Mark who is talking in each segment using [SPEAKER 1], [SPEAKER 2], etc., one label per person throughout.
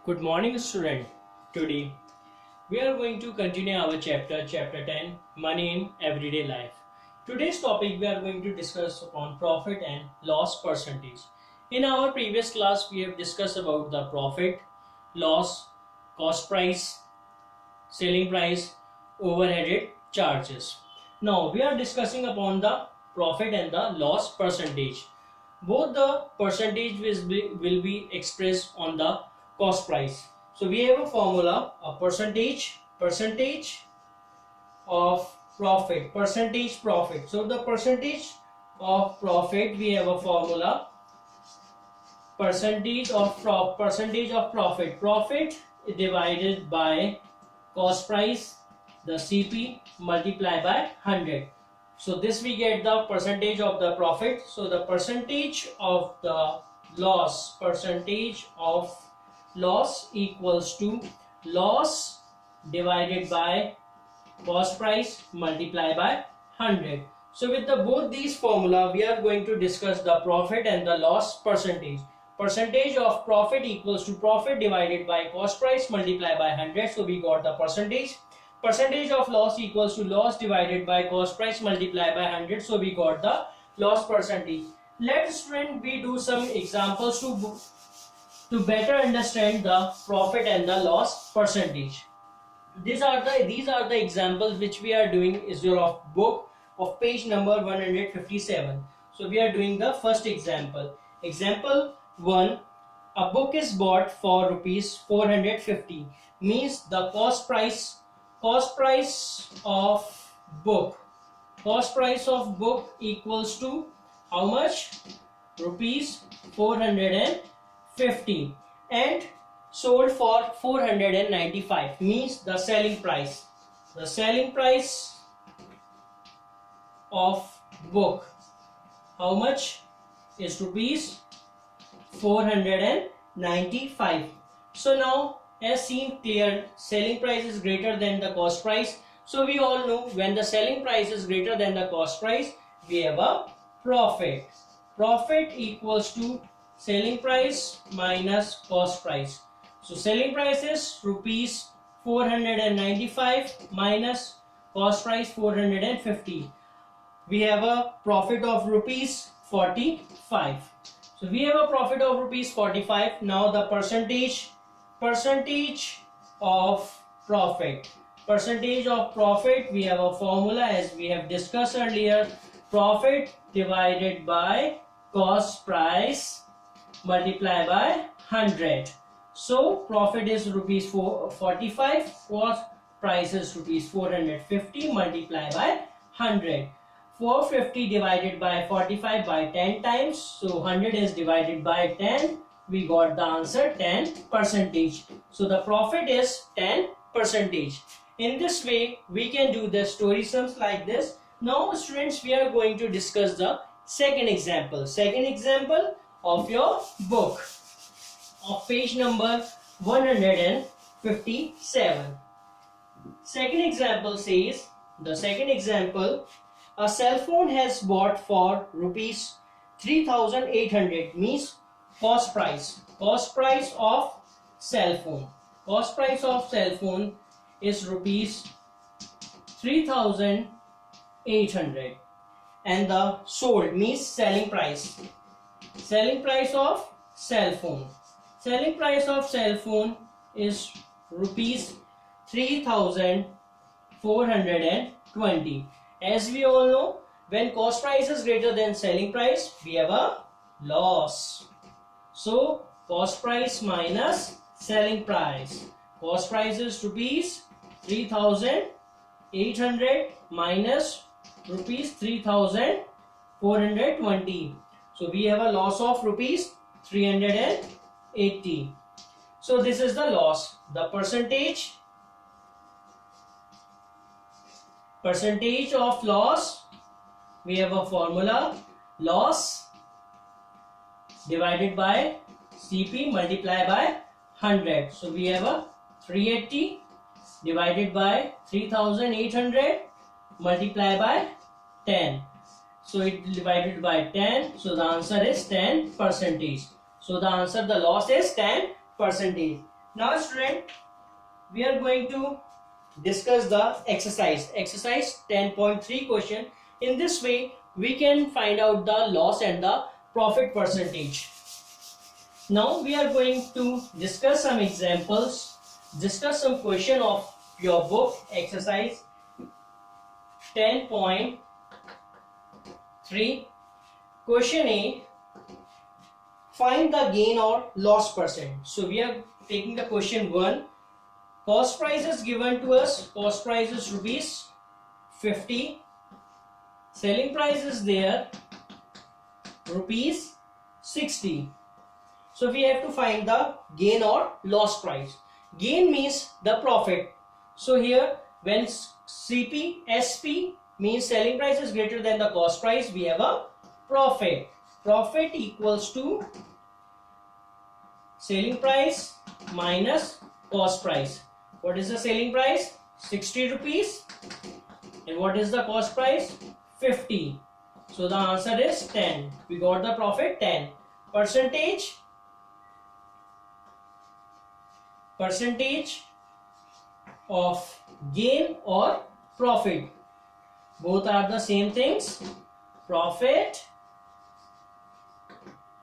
[SPEAKER 1] Good morning, student. Today we are going to continue our chapter 10, Money in Everyday Life. Today's topic we are going to discuss upon profit and loss percentage. In our previous class we have discussed about the profit, loss, cost price, selling price, overheaded charges. Now we are discussing upon the profit and the loss percentage. Both the percentage will be expressed on the cost price. So we have a formula, a percentage of profit, percentage profit. So the percentage of profit, we have a formula, percentage of profit, profit divided by cost price, the CP multiplied by 100. So this we get the percentage of the profit. So the percentage of the loss, equals to loss divided by cost price multiplied by 100. So with both these formula we are going to discuss the profit and the loss percentage. Percentage of profit equals to profit divided by cost price multiplied by 100. So we got the percentage. Percentage of loss equals to loss divided by cost price multiplied by 100. So we got the loss percentage. Let's student we do some examples to better understand the profit and the loss percentage. These are the examples which we are doing is your book of page number 157. So we are doing the first example. Example 1. A book is bought for rupees 450. Means the cost price of book equals to how much? Rupees 450 and sold for 495. Means the selling price of book, how much is rupees 495. So now as seen clear, selling price is greater than the cost price. So we all know when the selling price is greater than the cost price, we have a profit. Profit equals to selling price minus cost price. So selling price is rupees 495 minus cost price 450. We have a profit of rupees 45. So we have a profit of rupees 45. Now the percentage of profit. Percentage of profit, we have a formula as we have discussed earlier. Profit divided by cost price multiplied by 100. So profit is rupees 45, cost price is rupees 450 multiplied by 100. 450 divided by 45 by 10 times. So 100 is divided by 10. We got the answer 10%. So the profit is 10%. In this way we can do the story sums like this. Now students, we are going to discuss the second example of your book of page number 157. Second example says, a cell phone has bought for rupees 3800. Means cost price of cell phone is rupees 3800 and the sold means selling price of cell phone is rupees 3420. As we all know, when cost price is greater than selling price, we have a loss. So cost price minus selling price. Cost price is rupees 3800 minus rupees 3420. So we have a loss of rupees 380. So this is the loss. The percentage of loss, we have a formula, loss divided by CP multiplied by 100. So we have a 380 divided by 3800 multiplied by 10. So it divided by 10. So the answer is 10%. So the answer, the loss is 10%. Now student, we are going to discuss the exercise 10.3 question. In this way we can find out the loss and the profit percentage. Now we are going to discuss some examples, discuss some question of your book exercise 10.3. Question A, find the gain or loss percent. So we are taking the question 1. Cost price is given to us. Cost price is rupees 50. Selling price is there, rupees 60. So we have to find the gain or loss price. Gain means the profit. So here when CP, SP means selling price is greater than the cost price, we have a profit. Profit equals to selling price minus cost price. What is the selling price? 60 rupees. And what is the cost price? 50. So the answer is 10. We got the profit 10. Percentage of gain or profit. Both are the same things. Profit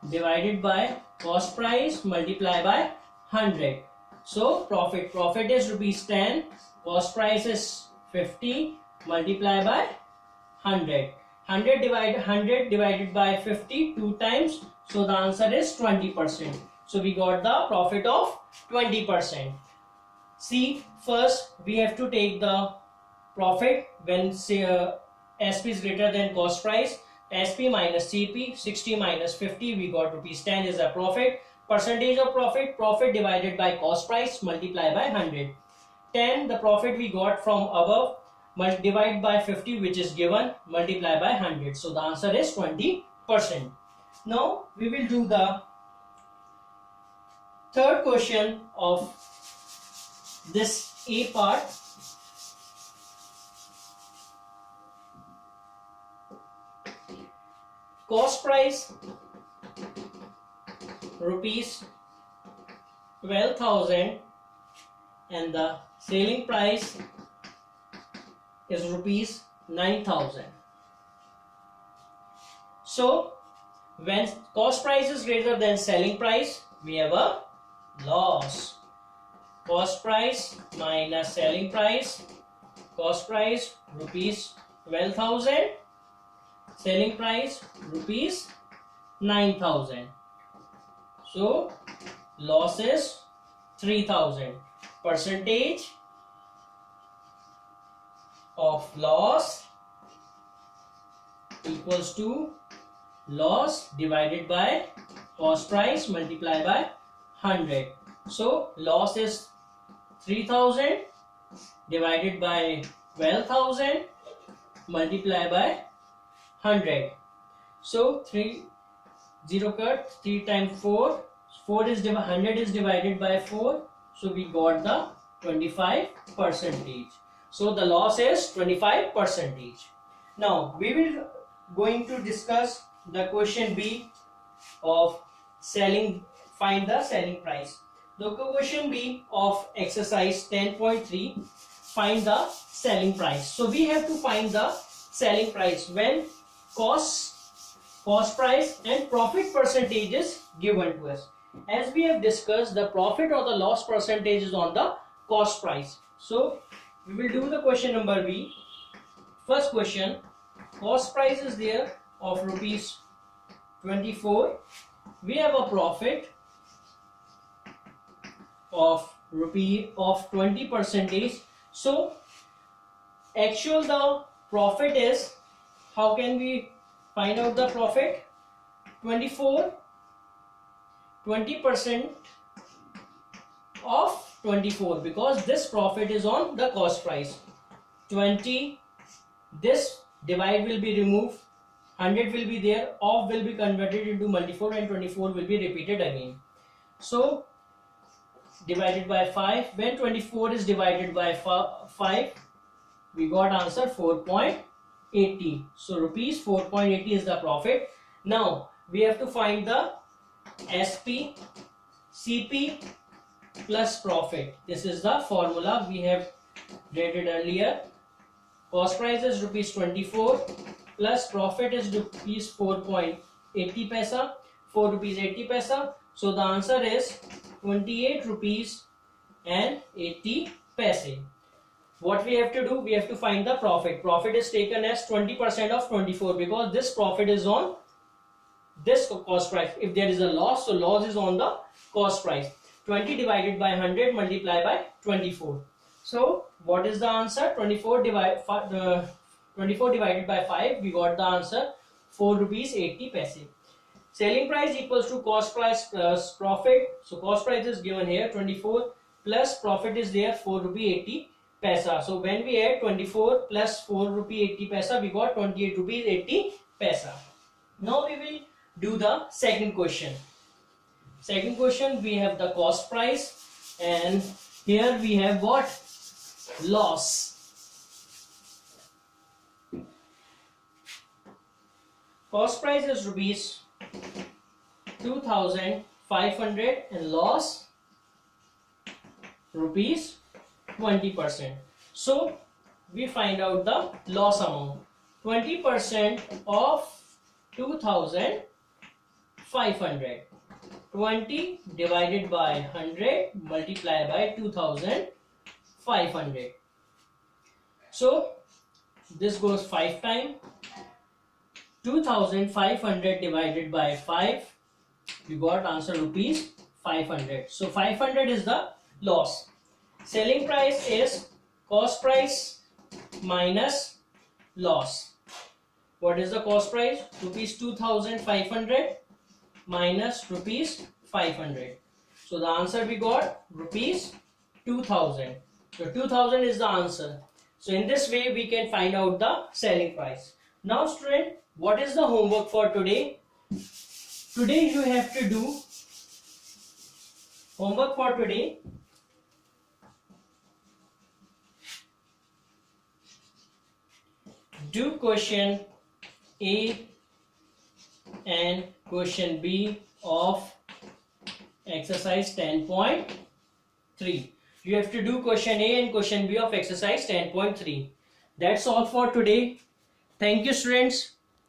[SPEAKER 1] divided by cost price multiplied by 100. So profit is rupees 10, cost price is 50 multiplied by 100. 100 divided by 50 2 times. So the answer is 20%. So we got the profit of 20%. See, first we have to take the profit when SP is greater than cost price. SP minus CP, 60 minus 50, we got rupees 10 is a profit. Percentage of profit, profit divided by cost price multiplied by 100. 10, the profit we got from above, divide by 50 which is given, multiply by 100. So the answer is 20%. Now we will do the third question of this A part. Cost price rupees 12,000 and the selling price is rupees 9,000. So when cost price is greater than selling price, we have a loss. Cost price minus selling price. Cost price rupees 12,000. Selling price rupees 9,000. So loss is 3,000. Percentage of loss equals to loss divided by cost price multiplied by 100. So loss is 3,000 divided by 12,000 multiplied by 100. So 3 cut 3 times 4. 100 is divided by 4. So we got the 25%. So the loss is 25%. Now we will going to discuss the question B of find the selling price. The question B of exercise 10.3, find the selling price. So we have to find the selling price when cost price and profit percentage is given to us. As we have discussed, the profit or the loss percentage is on the cost price. So we will do the question number B. First question, cost price is there of rupees 24. We have a profit of 20%. So actual the profit is, how can we find out the profit? 20% of 24, because this profit is on the cost price. 20, this divide will be removed, 100 will be there, off will be converted into multiple and 24 will be repeated again. So divided by 5, when 24 is divided by 5, we got answer 4.80. So rupees 4.80 is the profit. Now we have to find the SP, CP plus profit. This is the formula we have read it earlier. Cost price is rupees 24 plus profit is rupees 4.80 paisa, 4 rupees 80 paisa. So the answer is 28 rupees and 80 paise. What we have to do, we have to find the profit. Profit is taken as 20% of 24 because this profit is on this cost price. If there is a loss, so loss is on the cost price. 20 divided by 100 multiplied by 24. So what is the answer? 24 divided by 5, we got the answer 4 rupees 80 paise. Selling price equals to cost price plus profit. So cost price is given here 24 plus profit is there 4 rupee 80 paisa. So when we add 24 plus 4 rupee 80 paisa, we got 28 rupees 80 paisa. Now we will do the second question. Second question, we have the cost price and here we have what? Loss. Cost price is rupees 2,500 and loss rupees 20%. So we find out the loss amount. 20% of 2,500. 20 divided by 100 multiplied by 2,500. So this goes 5 times. 2,500 divided by 5, you got answer rupees 500. So 500 is the loss. Selling price is cost price minus loss. What is the cost price? Rupees 2,500 minus rupees 500. So the answer we got rupees 2,000. So 2,000 is the answer. So in this way we can find out the selling price. Now student, what is the homework for today? Today you have to do homework for today. Do question A and question B of exercise 10.3. You have to do question A and question B of exercise 10.3. That's all for today. Thank you students.